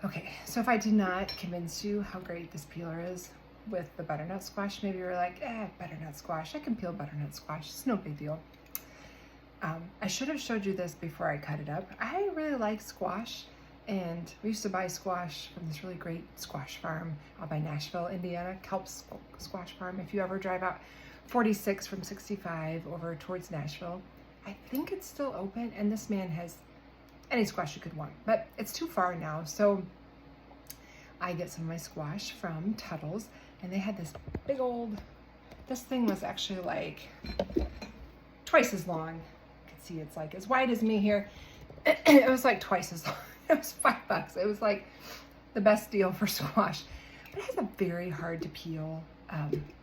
Okay, so if I did not convince you how great this peeler is with the butternut squash, maybe you're like, butternut squash, I can peel butternut squash, it's no big deal. I should have showed you this before I cut it up. I really like squash, and we used to buy squash from this really great squash farm out by Nashville, Indiana, Kelp's Squash Farm. If you ever drive out 46 from 65 over towards Nashville, I think it's still open, and this man has any squash you could want, but it's too far now. So I get some of my squash from Tuttle's, and they had this big old, this thing was actually like twice as long. You can see it's like as wide as me here. It was like twice as long. It was $5. It was like the best deal for squash, but it has a very hard to peel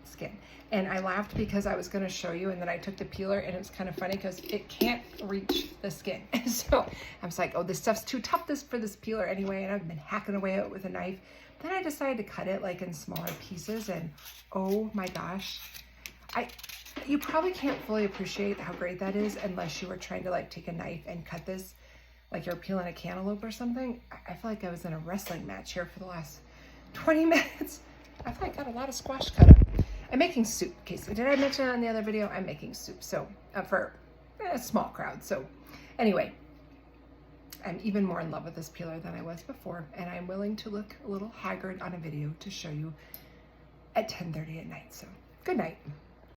skin. And I laughed because I was going to show you, and then I took the peeler, and it was kind of funny because it can't reach the skin. So I was like, oh, this stuff's too tough for this peeler anyway, and I've been hacking away at it with a knife. Then I decided to cut it like in smaller pieces, and oh my gosh, you probably can't fully appreciate how great that is unless you were trying to like take a knife and cut this like you're peeling a cantaloupe or something. I feel like I was in a wrestling match here for the last 20 minutes. I feel like I got a lot of squash cut up. I'm making soup, Casey. Did I mention it on the other video? I'm making soup, so for a small crowd. So anyway, I'm even more in love with this peeler than I was before, and I'm willing to look a little haggard on a video to show you at 10:30 at night. So good night.